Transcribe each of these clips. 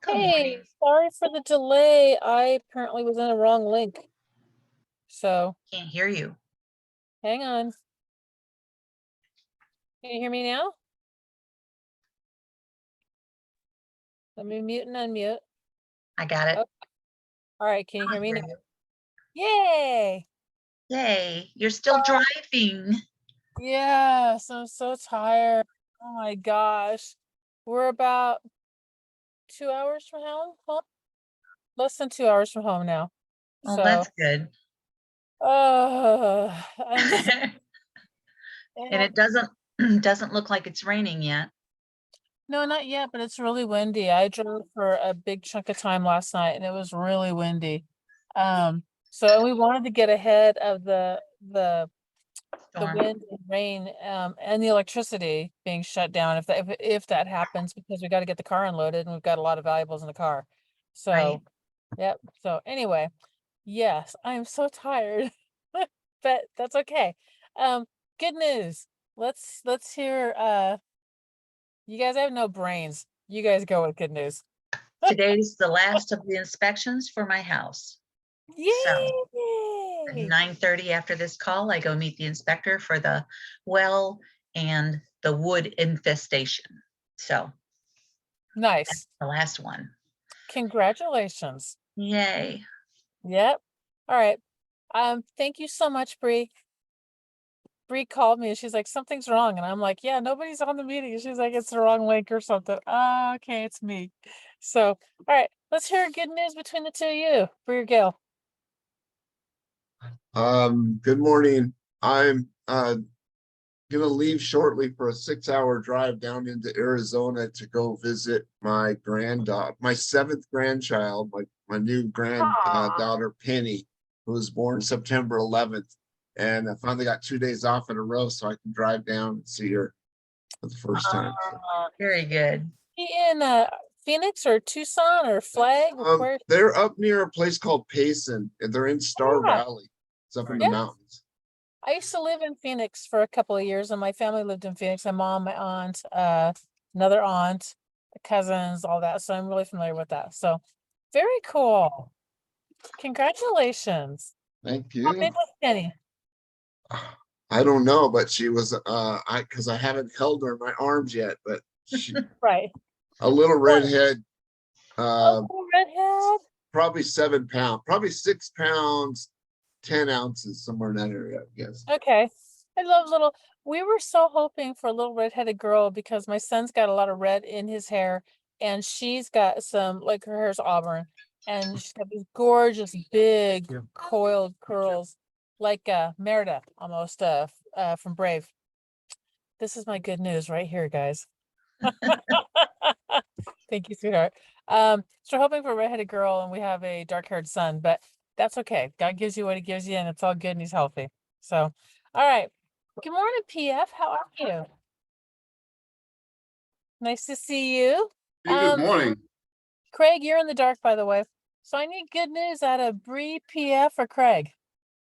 Good morning. Hey, sorry for the delay. I apparently was in the wrong link. So Can't hear you. hang on. Can you hear me now? Let me mute and unmute. I got it. Oh, all right, can you I hear me hear now? you. Yay! Yay, you're still driving. Yes, I'm so tired. Oh my gosh. We're about 2 hours from home. Huh? Less than 2 hours from home now. Well, So, that's good. I'm so, And yeah. it doesn't doesn't look like it's raining yet. No, not yet, but it's really windy. I drove for a big chunk of time last night and it was really windy. So we wanted to get ahead of the Storm. wind and rain, and the electricity being shut down if that happens, because we got to get the car unloaded and we've got a lot of valuables in the car. Right. So, yep. So anyway, yes, I am so tired, but that's okay. Um, Good news. Let's hear, you guys have no brains. You guys go with good news. Today's the last of the inspections for my house. So at Yay! 9:30 after this call, I go meet the inspector for the well and the wood infestation. So Nice. the last one. Congratulations. Yay. Yep. All right. Thank you so much, Bree. Bree called me and she's like, something's wrong. And I'm like, yeah, nobody's on the meeting. And she's like, it's the wrong link or something. Okay, it's me. So, all right, let's hear good news between the two of you. Bree or Gail? Good morning. I'm gonna leave shortly for a 6-hour drive down into Arizona to go visit my granddaughter, my seventh grandchild, my new daughter Penny, who was born September 11th. And I finally got 2 days off in a row so I can drive down and see her for the first time. Very good. She in Phoenix or Tucson or Flag? Where? They're up near a place called Payson, and they're in Star Yeah. Valley. It's up in the Yeah. mountains. I used to live in Phoenix for a couple of years, and my family lived in Phoenix. My mom, my aunt, another aunt, cousins, all that. So I'm really familiar with that. So very cool. Congratulations. Thank How you. big was Penny? I don't know, but she was because I haven't held her in my arms yet, but she Right. a little What? redhead, A little redhead? probably 7 pounds, probably 6 pounds, 10 ounces, somewhere in that area, I guess. Okay. I love little, we were so hoping for a little redheaded girl because my son's got a lot of red in his hair and she's got some, like her hair's auburn and she's got these gorgeous big coiled curls like Merida almost from Brave. This is my good news right here, guys. Thank you, sweetheart. So we're hoping for a redheaded girl and we have a dark-haired son, but that's okay. God gives you what he gives you and it's all good and he's healthy. So, all right. Good morning, PF. How are you? Nice to see you. Hey, good morning. Craig, you're in the dark, by the way. So I need good news out of Bree, PF, or Craig.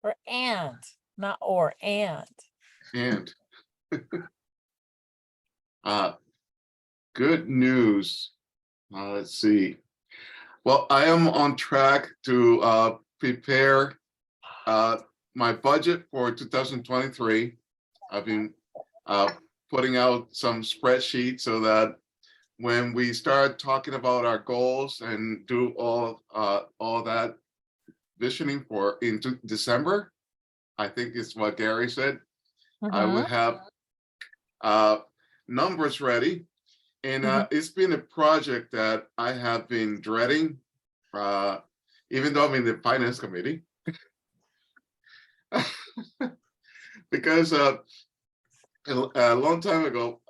Or and, not or, and. And good news. Let's see. Well, I am on track to prepare my budget for 2023. I've been putting out some spreadsheets so that when we start talking about our goals and do all that visioning for into December, I think is what Gary said. I would have numbers ready. And it's been a project that I have been dreading, even though I'm in the finance committee. Because a long time ago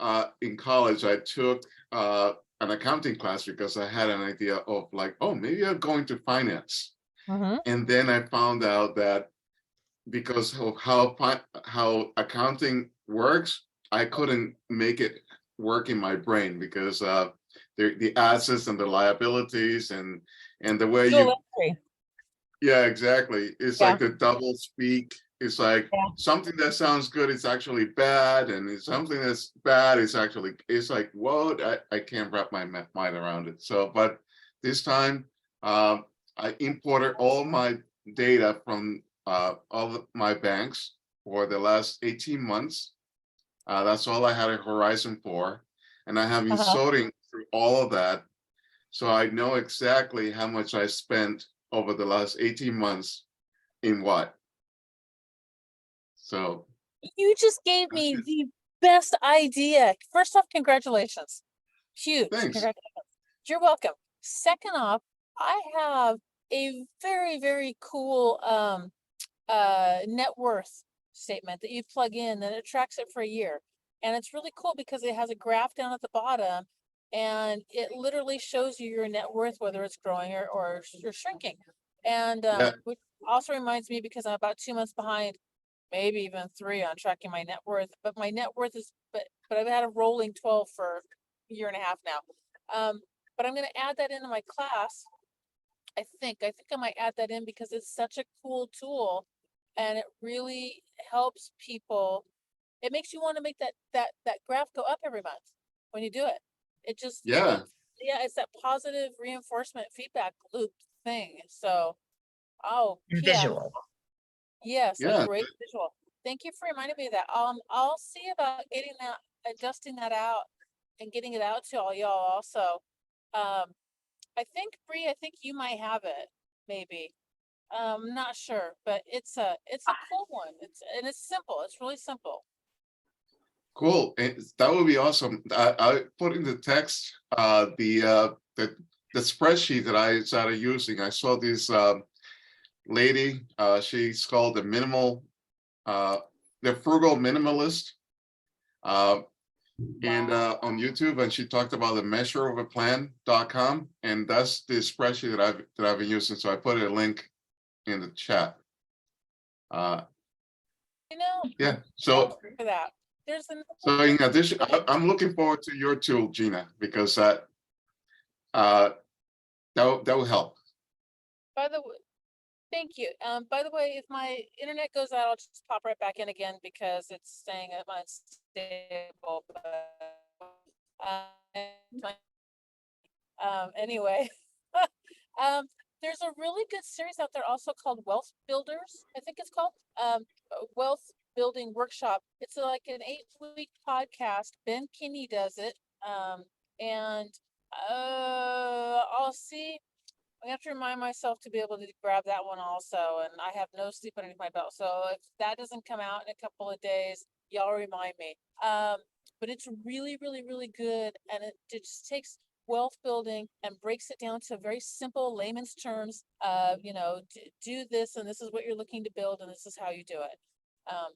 in college, I took an accounting class because I had an idea of like, oh, maybe I'm going to finance. And then I found out that because of how accounting works, I couldn't make it work in my brain because the assets and the liabilities and the way you, yeah, exactly. It's like the double speak. It's like something that sounds good is actually bad, and it's something that's bad is actually, it's like, whoa, I can't wrap my mind around it. So, but this time, I imported all my data from all of my banks for the last 18 months. That's all I had a Horizon for. And I have been Uh-huh. sorting through all of that. So I know exactly how much I spent over the last 18 months in what. So You just gave me That's the best idea. First off, congratulations. Huge. thanks. Congratulations. You're welcome. Second off, I have a very, very cool net worth statement that you plug in and it tracks it for a year. And it's really cool because it has a graph down at the bottom and it literally shows you your net worth, whether it's growing or shrinking. And Yeah. which also reminds me, because I'm about 2 months behind, maybe even 3 on tracking my net worth, but my net worth is, but I've had a rolling 12 for a year and a half now. But I'm gonna add that into my class. I think I might add that in because it's such a cool tool and it really helps people. It makes you want to make that graph go up every month when you do it. It just, Yeah. yeah, it's that positive reinforcement feedback loop thing. So, oh, And yeah, visual. yes, a Yeah. great visual. Thank you for reminding me of that. I'll see about getting that, adjusting that out and getting it out to all y'all also. I think Bree, I think you might have it, maybe. Not sure, but it's a cool one. It's simple. It's really simple. Cool. That would be awesome. I put in the text the spreadsheet that I started using. I saw this lady. She's called the frugal minimalist, and on YouTube, and she talked about the measureofaplan.com, and that's the spreadsheet that I've been using. So I put a link in the chat. You know, Yeah. So for that. There's So in addition, I'm looking forward to your tool, Gina, because that will help. by the way, thank you. By the way, if my internet goes out, I'll just pop right back in again because it's saying I'm unstable. Anyway, there's a really good series out there also called Wealth Builders. I think it's called Wealth Building Workshop. It's like an 8-week podcast. Ben Kinney does it. And I'll see. I have to remind myself to be able to grab that one also. And I have no sleep underneath my belt. So if that doesn't come out in a couple of days, y'all remind me. But it's really, really, really good. And it just takes wealth building and breaks it down to very simple layman's terms. You know, do this and this is what you're looking to build and this is how you do it.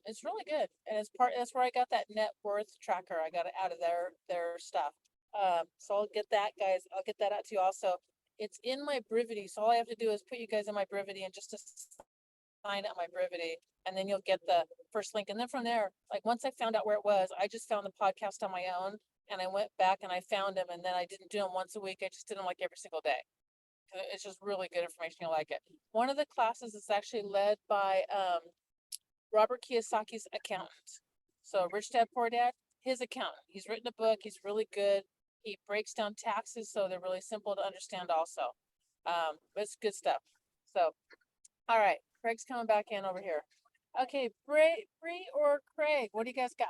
It's really good. And that's where I got that net worth tracker. I got it out of their stuff. So I'll get that, guys. I'll get that out to you also. It's in my Brivity, so all I have to do is put you guys in my Brivity and just to sign up my Brivity, and then you'll get the first link. And then from there, like once I found out where it was, I just found the podcast on my own, and I went back and I found them, and then I didn't do them once a week. I just did them like every single day. It's just really good information. You'll like it. One of the classes is actually led by Robert Kiyosaki's accountant. So Rich Dad Poor Dad, his accountant. He's written a book. He's really good. He breaks down taxes so they're really simple to understand also. It's good stuff. So, all right, Craig's coming back in over here. Okay, Bree or Craig, what do you guys got?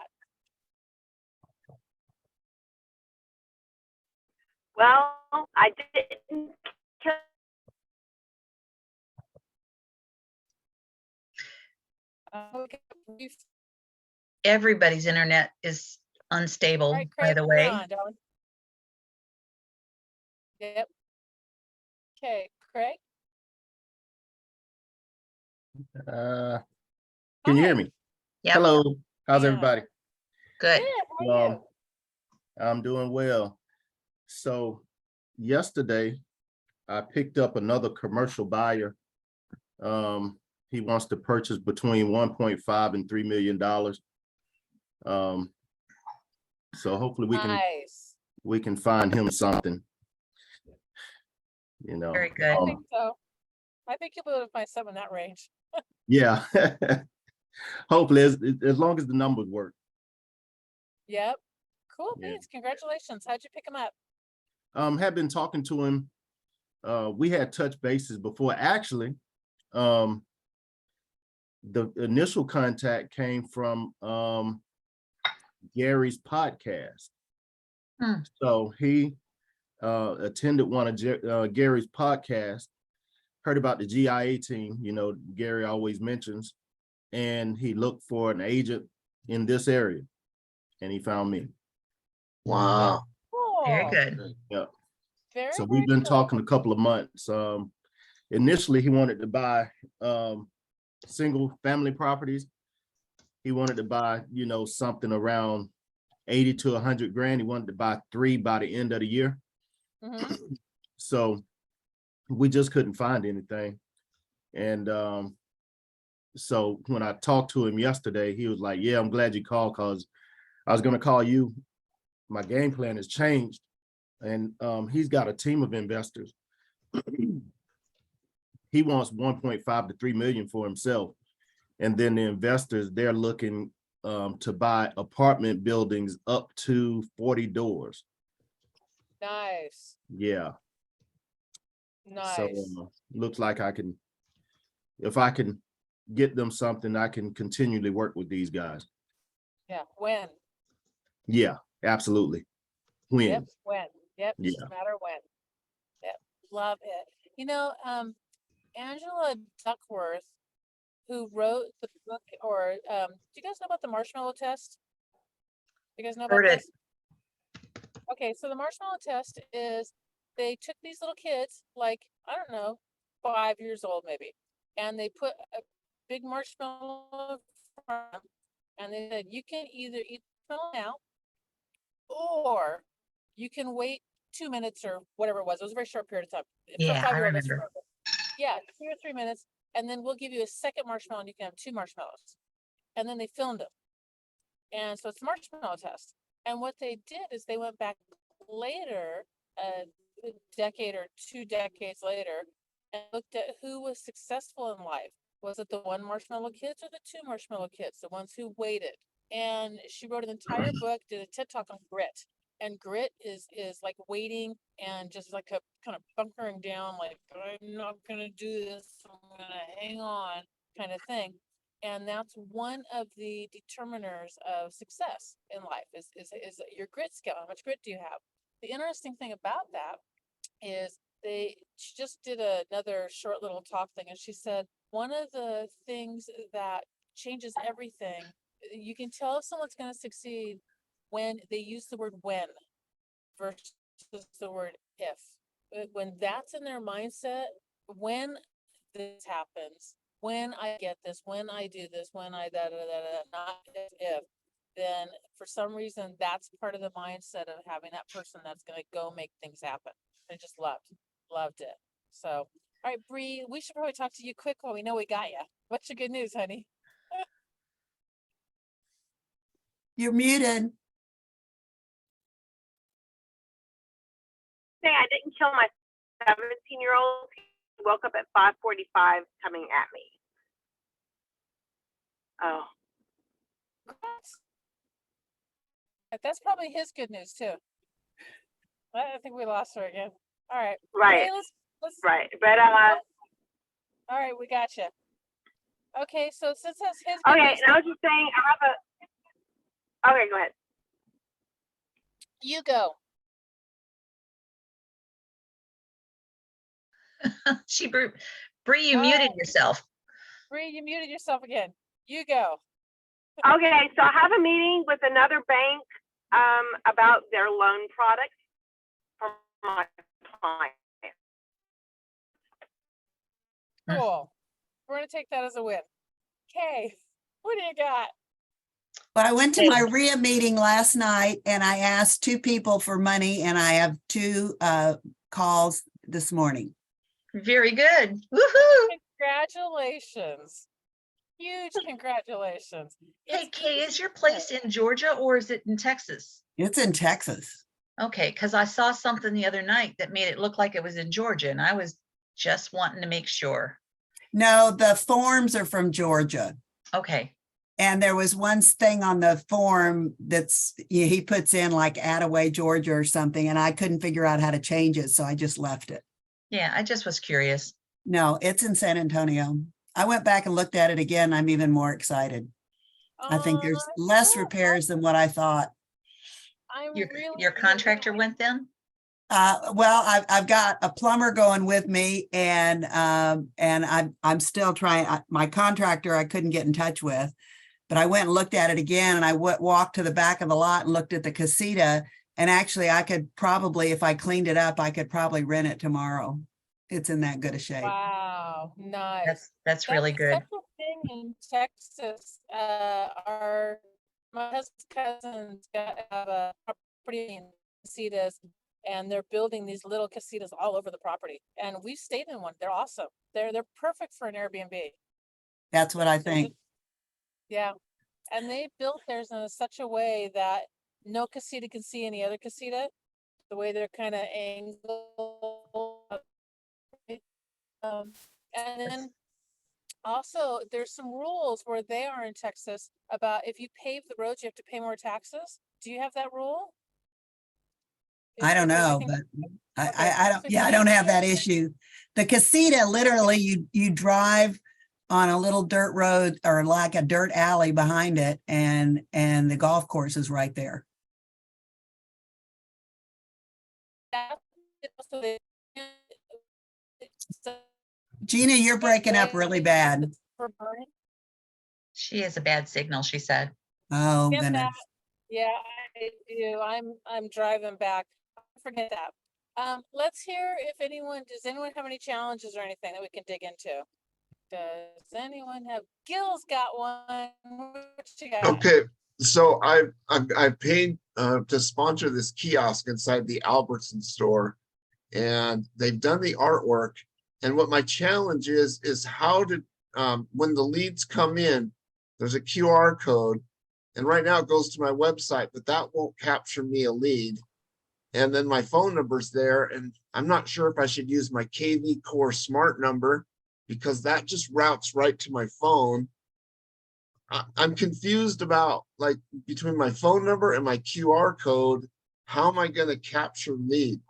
Well, I didn't kill. Okay, Everybody's internet is unstable, all right, by Craig, the you're way. on, darling. Yep. Okay, Craig. Can you hear Hi. me? Yep, Hello, how's Yeah. everybody? good. Good, how are you? I'm doing well. So yesterday, I picked up another commercial buyer. He wants to purchase between 1.5 and $3 million. So hopefully Nice. we can find him something. You know. Very good. I think so. I think you'll be able to find some in that range. Yeah. Hopefully, as long as the numbers work. Yep. Cool Yeah. beans. Congratulations. How'd you pick him up? Have been talking to him we had touched bases before. Actually, the initial contact came from Gary's podcast. Hmm. So he attended one of Gary's podcasts, heard about the GIA team, you know, Gary always mentions, and he looked for an agent in this area, and he found me. Wow. Very Cool. good. Yeah. Very, So very we've been cool. talking a couple of months. Initially, he wanted to buy single family properties. He wanted to buy, you know, something around 80 to 100 grand. He wanted to buy 3 by the end of the year. Mhm. So we just couldn't find anything. And so when I talked to him yesterday, he was like, yeah, I'm glad you called, because I was going to call you. My game plan has changed. And he's got a team of investors. He wants 1.5 to 3 million for himself. And then the investors, they're looking to buy apartment buildings up to 40 doors. Nice, Yeah. So nice. looks like if I can get them something, I can continually work with these guys. Yeah, when? Yeah, absolutely. When? Yep, when? Yep, Yeah. just a matter when. Yep, love it. You know, Angela Duckworth, who wrote the book, or do you guys know about the marshmallow test? You guys know about Heard it. this? Okay, so the marshmallow test is they took these little kids, like, I don't know, 5 years old maybe, and they put a big marshmallow in front of them, and they said, you can either eat the marshmallow now, or you can wait 2 minutes or whatever it was. It was a very short period of time. For a Yeah, I 5-year-old, that's remember. forever. Yeah, 2 or 3 minutes, and then we'll give you a second marshmallow, and you can have 2 marshmallows. And then they filmed them. And so it's a marshmallow test. And what they did is they went back later, a decade or 2 decades later, and looked at who was successful in life. Was it the 1 marshmallow kids or the 2 marshmallow kids, the ones who waited? And she wrote an entire book, did a TED Talk on grit. And grit is like waiting and just like a kind of bunkering down, like, I'm not gonna do this, I'm gonna hang on kind of thing. And that's one of the determiners of success in life is your grit skill. How much grit do you have? The interesting thing about that is she just did another short little talk thing, and she said one of the things that changes everything, you can tell if someone's going to succeed when they use the word when versus the word if. When that's in their mindset, when this happens, when I get this, when I do this, when I not if, then for some reason that's part of the mindset of having that person that's going to go make things happen. I just loved it. So, all right, Bree, we should probably talk to you quick while we know we got you. What's your good news, honey? You're muted. Say I didn't kill my 17-year-old. He woke up at 5:45 coming at me. Oh. That's probably his good news too. I think we lost her again. All right. Right. Hey, let's Right. But all right, we got you. Okay, so since that's his good okay, news, and I was just saying I have a okay, go ahead. you go. Bree, you All muted right. yourself. Bree, you muted yourself again. You go. Okay, so I have a meeting with another bank about their loan products for my client. Cool. We're gonna take that as a win. Okay, what do you got? Well, I went to Hey. my RIA meeting last night and I asked 2 people for money and I have 2 calls this morning. Very good. Woohoo! Congratulations. Huge congratulations. Hey, It's Kay, easy. is your place in Georgia or is it in Texas? It's in Texas. Okay, because I saw something the other night that made it look like it was in Georgia, and I was just wanting to make sure. No, the forms are from Georgia. Okay, And there was one thing on the form that's, he puts in like Attaway, Georgia or something, and I couldn't figure out how to change it. So I just left it. Yeah, I just was curious. No, it's in San Antonio. I went back and looked at it again. I'm even more excited. I think there's less repairs than what I thought. I'm Your, really, your really contractor went then? Well, I've got a plumber going with me and I'm still trying, my contractor I couldn't get in touch with. But I went and looked at it again and I walked to the back of the lot and looked at the casita. And actually I could probably, if I cleaned it up, I could probably rent it tomorrow. It's in that good a shape. Wow, nice. That's really good. Such a thing in Texas. My husband's cousins have a property in casitas, and they're building these little casitas all over the property. And we've stayed in one. They're awesome. They're perfect for an Airbnb. That's what I They're think. just- Yeah, and they built theirs in such a way that no casita can see any other casita. The way they're kind of angled. And then also there's some rules where they are in Texas about if you pave the roads, you have to pay more taxes. Do you have that rule? I don't Is there know, anything- but Okay, I don't, so yeah, I you don't have can- that issue. The casita, literally, you drive on a little dirt road or like a dirt alley behind it and the golf course is right there. So they- Gina, you're breaking up really bad. For burning. She has a bad signal, she said. Oh, Forget goodness. that. Yeah, I do. I'm driving back. Forget that. Let's hear if anyone, does anyone have any challenges or anything that we can dig into? Does anyone have, Gil's got one. What you got? Okay, so I paid to sponsor this kiosk inside the Albertson store. And they've done the artwork. And what my challenge is how to, when the leads come in, there's a QR code. And right now it goes to my website, but that won't capture me a lead. And then my phone number's there. And I'm not sure if I should use my KV Core smart number because that just routes right to my phone. I'm confused about like between my phone number and my QR code, how am I going to capture leads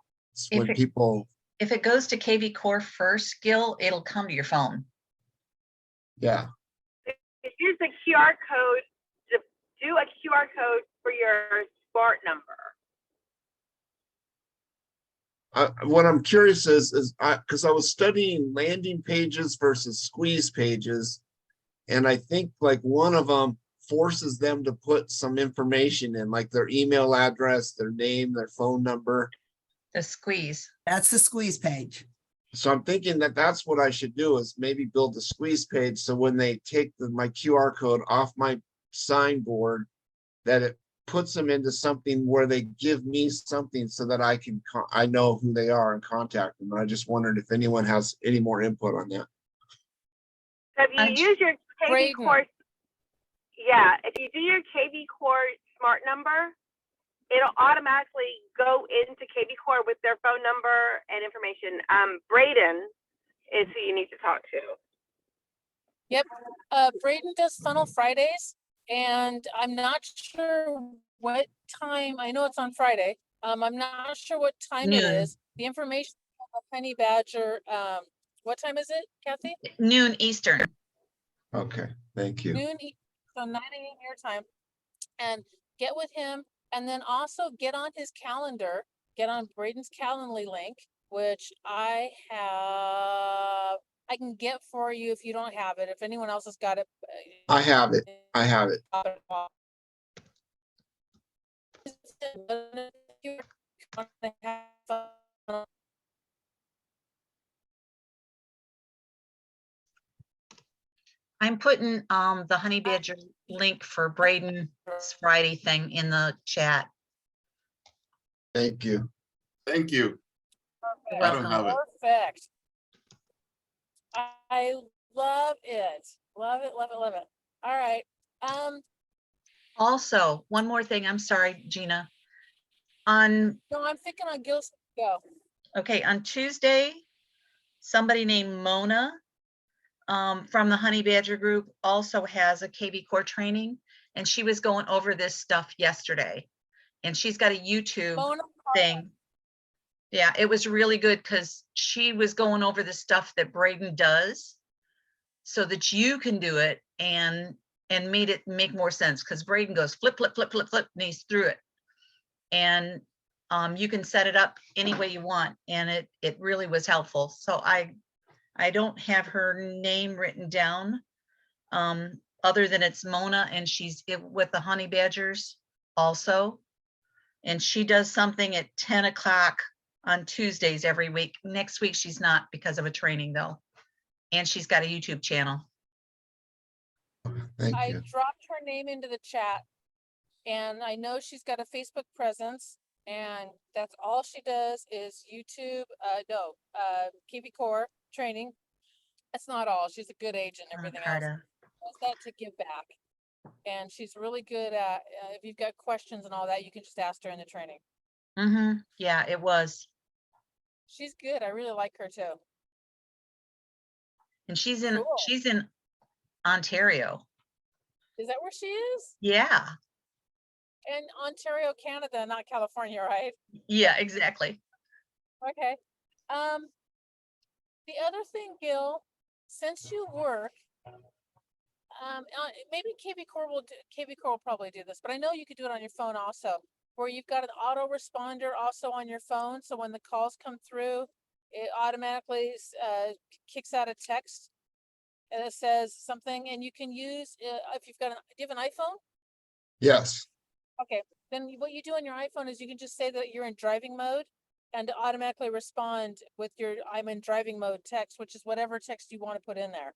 when people? If it goes to KV Core first, Gil, it'll come to your phone. Yeah, Use the QR code to do a QR code for your smart number. what I'm curious is because I was studying landing pages versus squeeze pages. And I think like one of them forces them to put some information in, like their email address, their name, their phone number. The squeeze. That's the squeeze page. So I'm thinking that that's what I should do is maybe build a squeeze page. So when they take my QR code off my signboard, that it puts them into something where they give me something so that I can, I know who they are and contact them. And I just wondered if anyone has any more input on that. So if you use your KV Braden. Core, yeah, if you do your KV Core smart number, it'll automatically go into KV Core with their phone number and information. Braden is who you need to talk to. Yep. Braden does Funnel Fridays, and I'm not sure what time. I know it's on Friday. I'm not sure what time it Noon. is. The information on the Honey Badger. What time is it, Kathy? Noon Eastern. Okay, thank you. Noon, so 9 a.m. your time, and get with him, and then also get on his calendar. Get on Braden's Calendly link, which I have. I can get for you if you don't have it. If anyone else has got it, I have it. I have it. I'm putting the Honey Badger link for Braden's Friday thing in the chat. Thank you. Thank you. You're I don't welcome. have it. Perfect. I love it. Love it, love it, love it. All right. Also, one more thing. I'm sorry, Gina. On No, I'm thinking on Gil's go. Okay, on Tuesday, somebody named Mona from the Honey Badger Group also has a KV Core training, and she was going over this stuff yesterday. And she's got a YouTube Mona, thing. Yeah, it was really good because she was going over the stuff that Braden does so that you can do it and made it make more sense because Braden goes flip, flip, flip, flip, flip, and he's through it. And you can set it up any way you want, and it really was helpful. So I don't have her name written down, other than it's Mona, and she's with the Honey Badgers also. And she does something at 10 o'clock on Tuesdays every week. Next week, she's not because of a training though. And she's got a YouTube channel. Thank I you. dropped her name into the chat. And I know she's got a Facebook presence, and that's all she does is YouTube, KB Core training. That's not all. She's a good agent and everything else. Carta. Does that to give back. And she's really good at, if you've got questions and all that, you can just ask her in the training. Mm-hmm. Yeah, it was. She's good. I really like her too. And she's Cool. in Ontario. Is that where she is? Yeah. In Ontario, Canada, not California, right? Yeah, exactly. Okay. The other thing, Gil, since you work, maybe KB Core will probably do this, but I know you could do it on your phone also, where you've got an autoresponder also on your phone. So when the calls come through, it automatically kicks out a text and it says something, and you can use if you've got do you have an iPhone? Yes. Okay, then what you do on your iPhone is you can just say that you're in driving mode and automatically respond with your I'm in driving mode text, which is whatever text you want to put in there.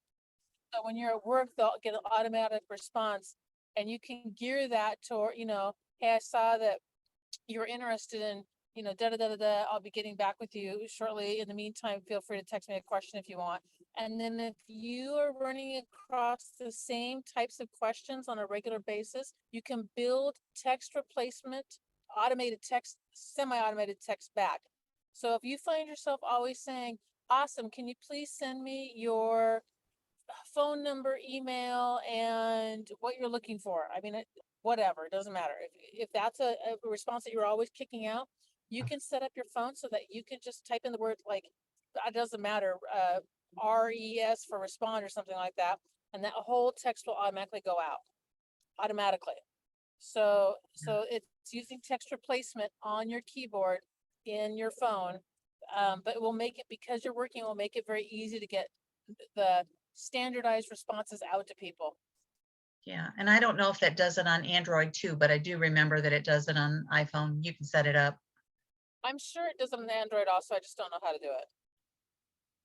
So when you're at work, they'll get an automatic response, and you can gear that to, hey, I saw that you're interested in, da da da da da. I'll be getting back with you shortly. In the meantime, feel free to text me a question if you want. And then if you are running across the same types of questions on a regular basis, you can build text replacement, automated text, semi-automated text back. So if you find yourself always saying, awesome, can you please send me your phone number, email, and what you're looking for? I mean, whatever, it doesn't matter. If that's a response that you're always kicking out, you can set up your phone so that you can just type in the word, like, it doesn't matter, RES for respond or something like that, and that whole text will automatically go out automatically. So it's using text replacement on your keyboard in your phone, but it will make it, because you're working, it will make it very easy to get the standardized responses out to people. Yeah, and I don't know if that does it on Android too, but I do remember that it does it on iPhone. You can set it up. I'm sure it does on Android also, I just don't know how to do it.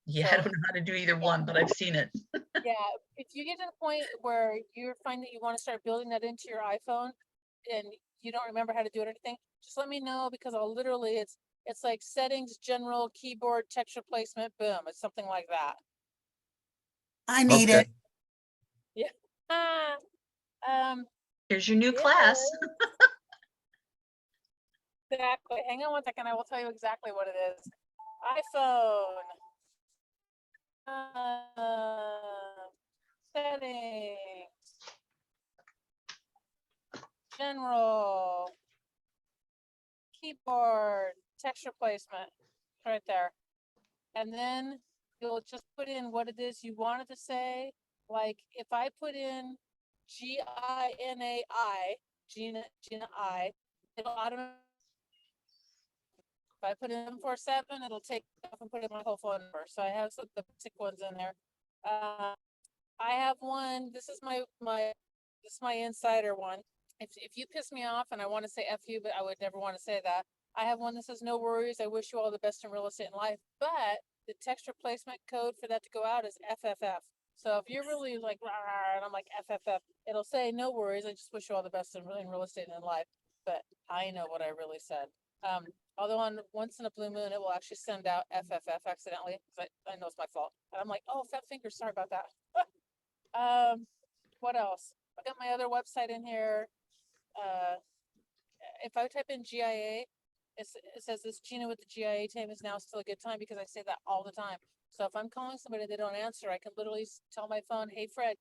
Yeah, I don't know how to do either one, but I've seen it. Yeah, if you get to the point where you find that you want to start building that into your iPhone and you don't remember how to do it or anything, just let me know, because I'll literally, it's like settings, general, keyboard, text replacement, boom, it's something like that. I need Okay. it. Here's your new yeah, class. Exactly. Hang on one second, I will tell you exactly what it is. iPhone. Settings. General. Keyboard. Text replacement. Right there. And then you'll just put in what it is you wanted to say. Like if I put in GINAI, Gina I, it'll automatically. If I put in 747, it'll take off and put in my whole phone number. So I have some of the basic ones in there. I have one. This is my insider one. If you piss me off and I want to say F you, but I would never want to say that. I have one that says, no worries, I wish you all the best in real estate and life. But the text replacement code for that to go out is FFF. So if you're really like, rah, rah, and I'm like FFF, it'll say, no worries, I just wish you all the best in real estate and in life. But I know what I really said. Although on once in a blue moon, it will actually send out FFF accidentally, because I know it's my fault. And I'm like, oh, fat fingers, sorry about that. What else? I got my other website in here. If I type in GIA, it says this Gina with the GIA team is now still a good time, because I say that all the time. So if I'm calling somebody, they don't answer, I can literally tell my phone, hey, Fred,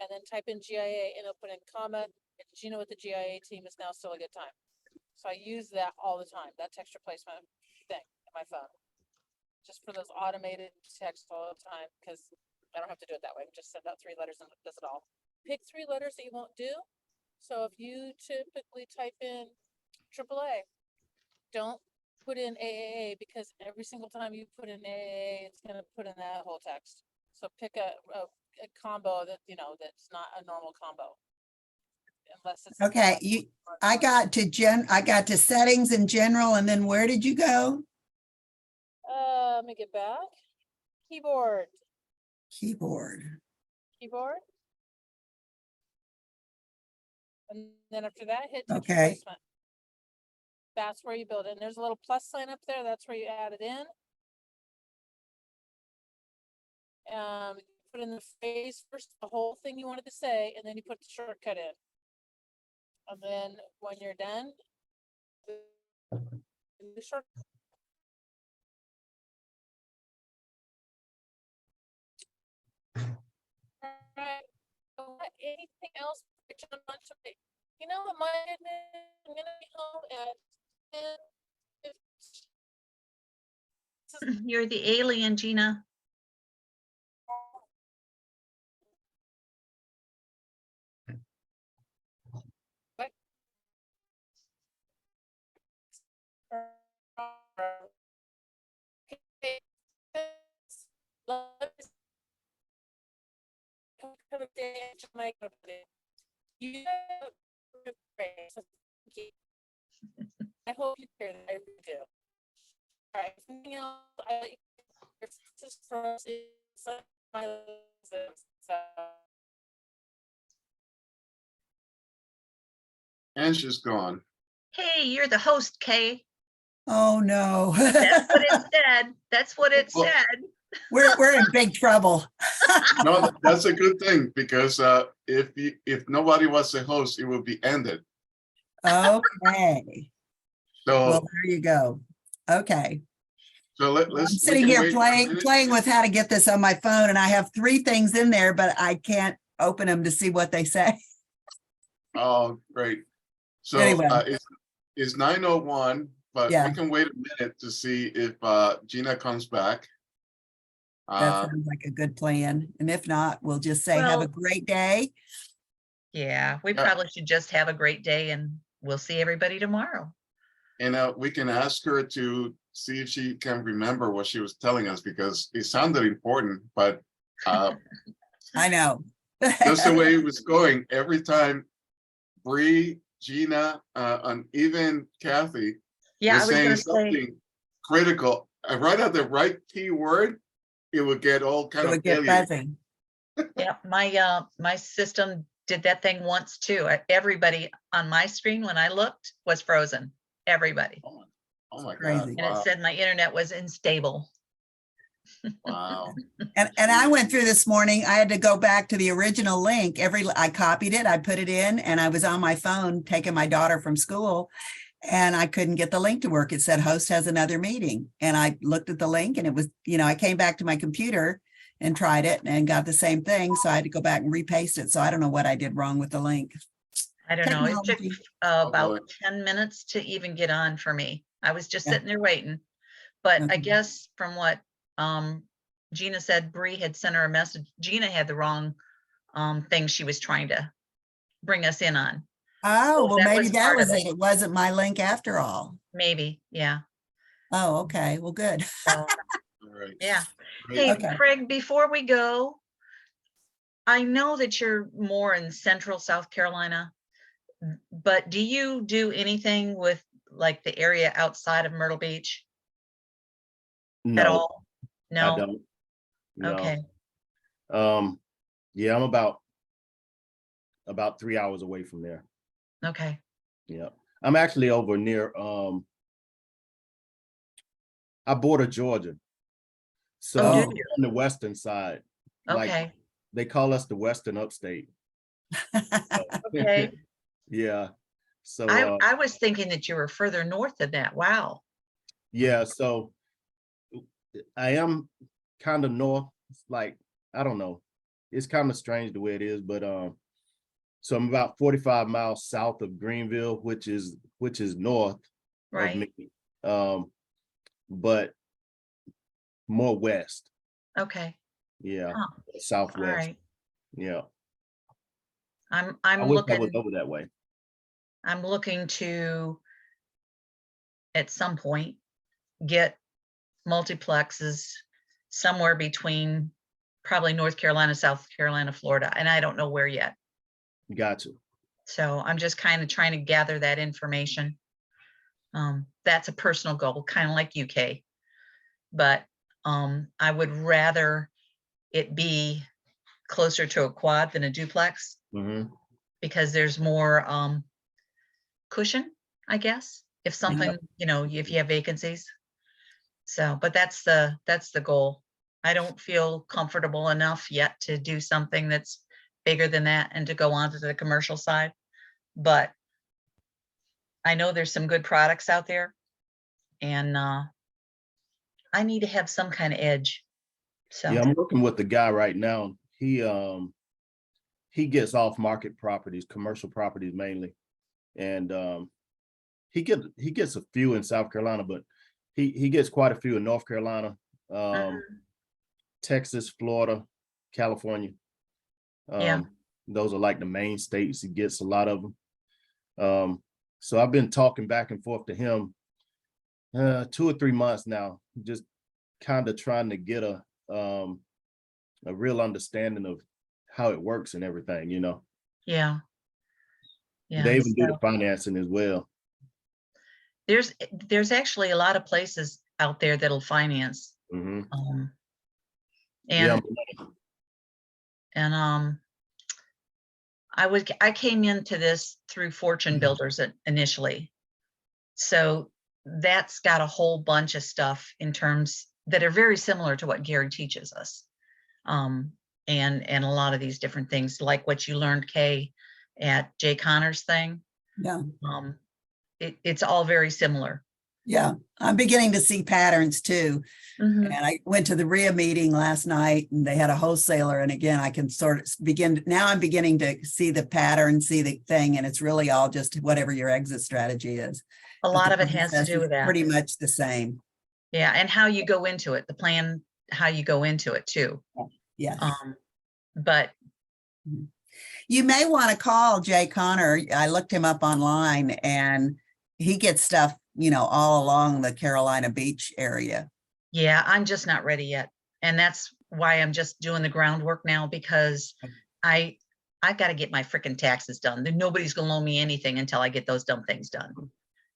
and then type in GIA, and it'll put in comment, Gina with the GIA team is now still a good time. So I use that all the time, that text replacement thing. my phone. Just for those automated texts all the time, because I don't have to do it that way. Just send out 3 letters and it does it all. Pick 3 letters that you won't do. So if you typically type in AAA, don't put in AAA, because every single time you put in AAA, it's gonna put in that whole text. So pick a combo that, you know, that's not a normal combo. Unless it's. Okay, I got to settings in general, and then where did you go? Let me get back. Keyboard. Keyboard. And then after that, hit text Okay. replacement. That's where you build it. And there's a little plus sign up there. That's where you add it in. Put in the phrase first, the whole thing you wanted to say, and then you put the shortcut in. And then when you're done, the short. Right. Anything else? Jump onto me. You know what, my goodness, I'm gonna be home at 10. You're the alien, Gina. I hope you hear that. I really do. All right. Something else. I like this for us is my so. And she's gone. Hey, you're the host, Kay. Oh, no. That's what it said. That's what it Well- said. We're in big trouble. No, that's a good thing, because if nobody was the host, it would be ended. Okay, well, So there you go. Okay. let's. I'm we sitting can here wait for a minute. playing with how to get this on my phone, and I have 3 things in there, but I can't open them to see what they say. Oh, great. So Anyway. it's 9:01, but Yeah. we can wait a minute to see if Gina comes back. That sounds like a good plan. And if not, we'll just say, have a Well- great day. Yeah, we Yeah. probably should just have a great day and we'll see everybody tomorrow. And we can ask her to see if she can remember what she was telling us, because it sounded important, but I know. just the way it was going, every time Bree, Gina, and even Kathy Yeah, I was was saying gonna say, something critical, right at the right key word, it would get all It kind of would get alien. buzzing. yeah, my system did that thing once too. Everybody on my screen when I looked was frozen. Everybody. Oh my God, Crazy. And it wow, said my internet was unstable. wow. And I went through this morning, I had to go back to the original link. I copied it, I put it in, and I was on my phone taking my daughter from school. And I couldn't get the link to work. It said host has another meeting. And I looked at the link and it was, I came back to my computer and tried it and got the same thing. So I had to go back and repaste it. So I don't know what I did wrong with the link. I don't know. It took Technology. about boy. 10 minutes to even get on for me. I was just Yeah. sitting there waiting. But I Okay. guess from what Gina said, Bree had sent her a message. Gina had the wrong thing she was trying to bring us in on. Oh, So well, that maybe was that part of was it. it. It wasn't my link after all. Maybe, yeah. Oh, okay. Well, good. So, All right. yeah. Great. Hey, Okay. Craig, before we go, I know that you're more in central South Carolina, but do you do anything with like the area outside of Myrtle Beach at No, all? I No? don't. No. Okay, Yeah, I'm about 3 hours away from there. okay. Yeah. I'm actually over near, I border Georgia. So Oh, do I'm you? on the western side. Like, Okay, they call us the Western Upstate. okay. Yeah. So I was thinking that you were further north than that. Wow. yeah, so I am kind of north, like, I don't know. It's kind of strange the way it is, but so I'm about 45 miles south of Greenville, which is north of Right. me. but more west. Okay, Yeah, Huh. all southwest. right. Yeah, I'm I wish I was looking, over that way. I'm looking to at some point get multiplexes somewhere between probably North Carolina, South Carolina, Florida, and I don't know where yet. Gotcha. So I'm just kind of trying to gather that information. That's a personal goal, kind of like UK. But I would rather it be closer to a quad than a duplex Hmm. because there's more cushion, I guess, if something, you know, if you have vacancies. So, but that's the goal. I don't feel comfortable enough yet to do something that's bigger than that and to go on to the commercial side. But I know there's some good products out there and I need to have some kind of edge. So, Yeah, I'm working with the guy right now. He gets off market properties, commercial properties mainly. And he gets a few in South Carolina, but he gets quite a few in North Carolina, mhm, Texas, Florida, California. Yeah. Those are like the main states. He gets a lot of them. So I've been talking back and forth to him 2 or 3 months now, just kind of trying to get a real understanding of how it works and everything, you know. yeah. Yeah. They even do the So financing as well. there's actually a lot of places out there that'll finance. Hmm. And Yeah. and I came into this through Fortune Builders initially. So that's got a whole bunch of stuff in terms that are very similar to what Gary teaches us. And a lot of these different things, like what you learned, Kay, at Jay Connor's thing. Yeah. It's all very similar. Yeah. I'm beginning to see patterns too. Mhm. And I went to the RIA meeting last night and they had a wholesaler. And again, I can sort of now I'm beginning to see the pattern, see the thing, and it's really all just whatever your exit strategy is. A But lot the of it has to process do is with that. pretty much the same. Yeah, and how you go into it, the plan, how you go into it too. Yes. But You may want to call Jay Connor. I looked him up online and he gets stuff, you know, all along the Carolina Beach area. yeah, I'm just not ready yet. And that's why I'm just doing the groundwork now because I got to get my freaking taxes done. Nobody's going to loan me anything until I get those dumb things done.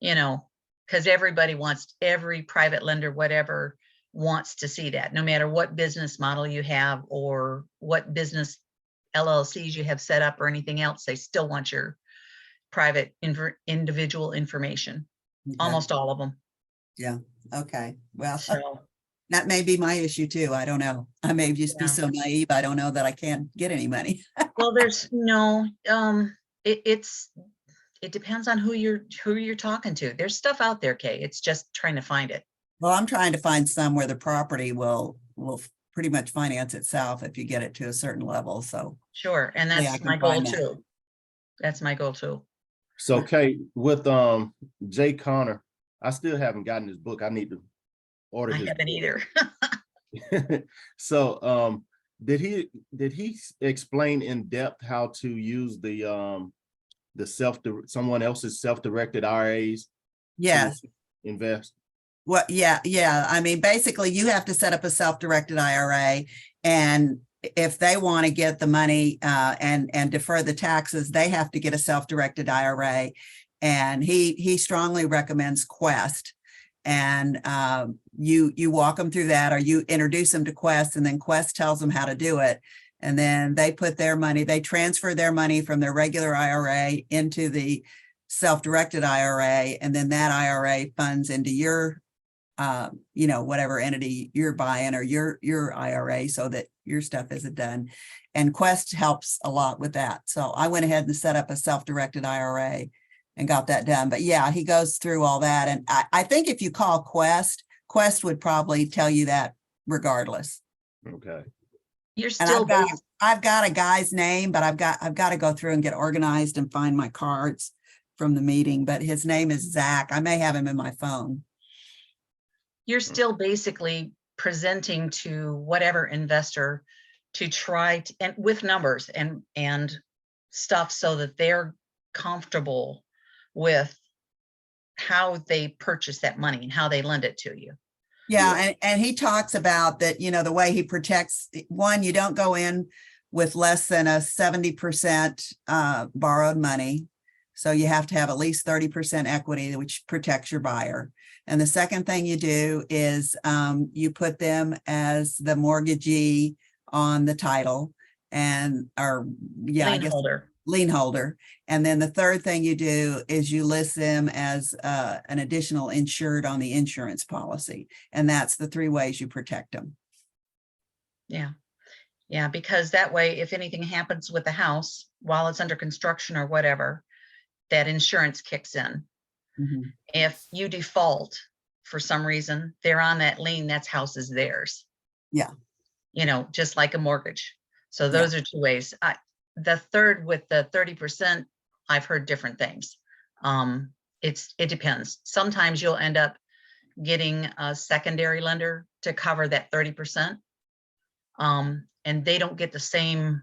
You know, because every private lender, whatever, wants to see that no matter what business model you have or what business LLCs you have set up or anything else, they still want your private individual information, Okay. almost all of them. Yeah. Okay. Well, So, that may be my issue too. I don't know. I may just be Yeah. so naive. I don't know that I can't get any money. well, there's no, it depends on who you're talking to. There's stuff out there, Kay. It's just trying to find it. Well, I'm trying to find some where the property will pretty much finance itself if you get it to a certain level. So Sure. And Yeah, I that's can my goal find that. too. That's my goal too. So Kate, with Jay Connor, I still haven't gotten his book. I need to order I his haven't either. book. So did he explain in depth how to use the someone else's self-directed IRAs to yes. invest? Well, yeah. I mean, basically you have to set up a self-directed IRA, and if they want to get the money and defer the taxes, they have to get a self-directed IRA. And he strongly recommends Quest. And you walk them through that, or you introduce them to Quest, and then Quest tells them how to do it. And then they put their money, they transfer their money from their regular IRA into the self-directed IRA, and then that IRA funds into your whatever entity you're buying, or your IRA, so that your stuff isn't done. And Quest helps a lot with that. So I went ahead and set up a self-directed IRA and got that done. But yeah, he goes through all that. And I think if you call Quest would probably tell you that regardless. Okay. You're And still I've got a guy's name, but I've got to go through and get organized and find my cards from the meeting. But his name is Zach. I may have him in my phone. you're still basically presenting to whatever investor to try to, and with numbers and stuff so that they're comfortable with how they purchase that money and how they lend it to you. Yeah, and he talks about that, you know, the way he protects, one, you don't go in with less than a 70% borrowed money. So you have to have at least 30% equity, which protects your buyer. And the second thing you do is you put them as the mortgagee on the title and, or yeah, I Lien guess holder. lien holder. And then the third thing you do is you list them as an additional insured on the insurance policy. And that's the 3 ways you protect them. Yeah. Yeah, because that way, if anything happens with the house while it's under construction or whatever, that insurance kicks in. Mhm. If you default for some reason, they're on that lien, that's house is theirs. Yeah. You know, just like a mortgage. So Yeah. those are 2 ways. The third with the 30%, I've heard different things. It depends. Sometimes you'll end up getting a secondary lender to cover that 30%. And they don't get the same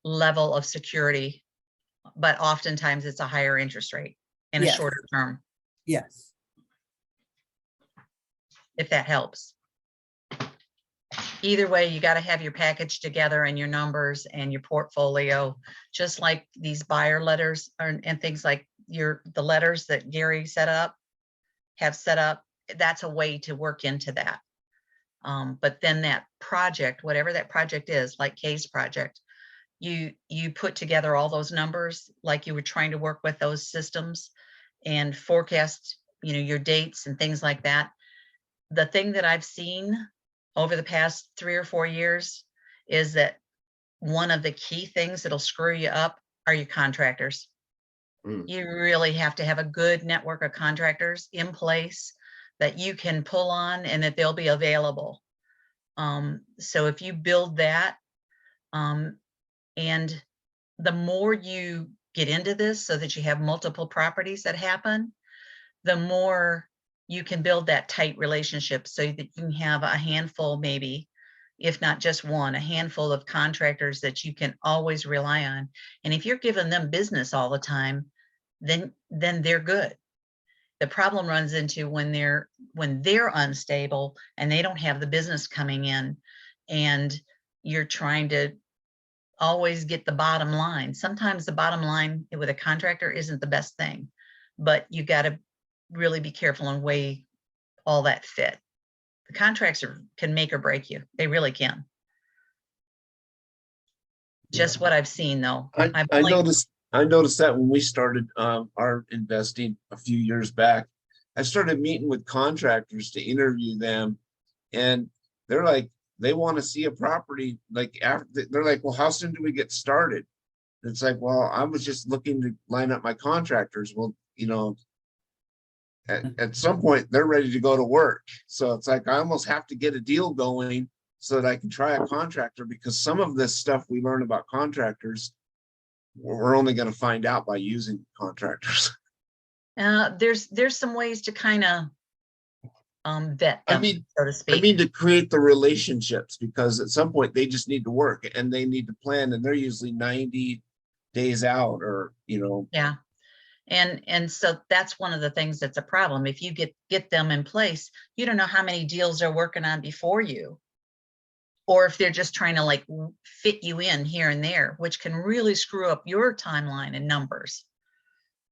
level of security, but oftentimes it's a higher interest rate and a Yes. shorter term, Yes. if that helps. Either way, you got to have your package together and your numbers and your portfolio, just like these buyer letters and things like the letters that Gary have set up. That's a way to work into that. But then that project, whatever that project is, like Kay's project, you put together all those numbers like you were trying to work with those systems and forecast, you know, your dates and things like that. The thing that I've seen over the past 3 or 4 years is that one of the key things that'll screw you up are your contractors. You really have to have a good network of contractors in place that you can pull on and that they'll be available. So if you build that, and the more you get into this so that you have multiple properties that happen, the more you can build that tight relationship so that you can have a handful, maybe, if not just one, a handful of contractors that you can always rely on. And if you're giving them business all the time, then they're good. The problem runs into when they're unstable and they don't have the business coming in and you're trying to always get the bottom line. Sometimes the bottom line with a contractor isn't the best thing, but you got to really be careful and weigh all that fit. The contracts can make or break you. They really can. Just what I've seen though. I noticed that when we started our investing a few years back, I started meeting with contractors to interview them, and they're like, they want to see a property like after. They're like, well, how soon do we get started? And it's like, well, I was just looking to line up my contractors. Well, you know, at some point they're ready to go to work. So it's like I almost have to get a deal going so that I can try a contractor, because some of this stuff we learn about contractors, we're only going to find out by using contractors. There's some ways to kind of vet them, so to speak. I mean, to create the relationships, because at some point they just need to work and they need to plan, and they're usually 90 days out, or, you know. Yeah. And so that's one of the things that's a problem. If you get them in place, you don't know how many deals they're working on before you, or if they're just trying to like fit you in here and there, which can really screw up your timeline and numbers.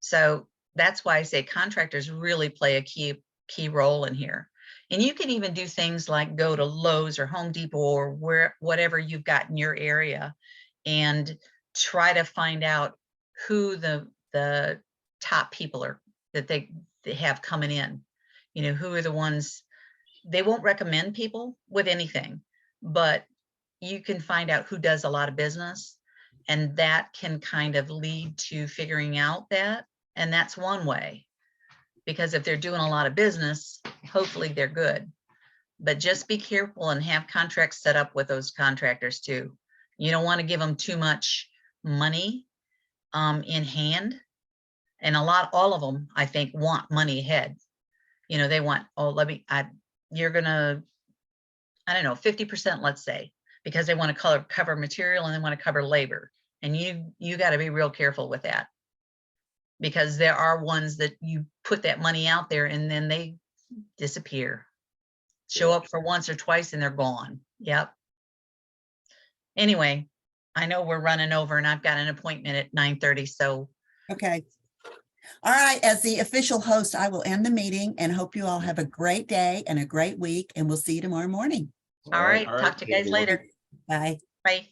So that's why I say contractors really play a key role in here. And you can even do things like go to Lowe's or Home Depot or whatever you've got in your area and try to find out who the top people are that they have coming in. You know, who are the ones. They won't recommend people with anything, but you can find out who does a lot of business, and that can kind of lead to figuring out that. And that's one way, because if they're doing a lot of business, hopefully they're good. But just be careful and have contracts set up with those contractors too. You don't want to give them too much money in hand. And all of them, I think, want money ahead. You know, they want, oh, you're gonna, I don't know, 50%, let's say, because they want to cover material and they want to cover labor. And you got to be real careful with that. Because there are ones that you put that money out there and then they disappear. Show up for once or twice and they're gone. Yep. Anyway, I know we're running over and I've got an appointment at 9:30, so. Okay. All right, as the official host, I will end the meeting and hope you all have a great day and a great week, and we'll see you tomorrow morning. All right, talk to you guys later. Bye. Bye.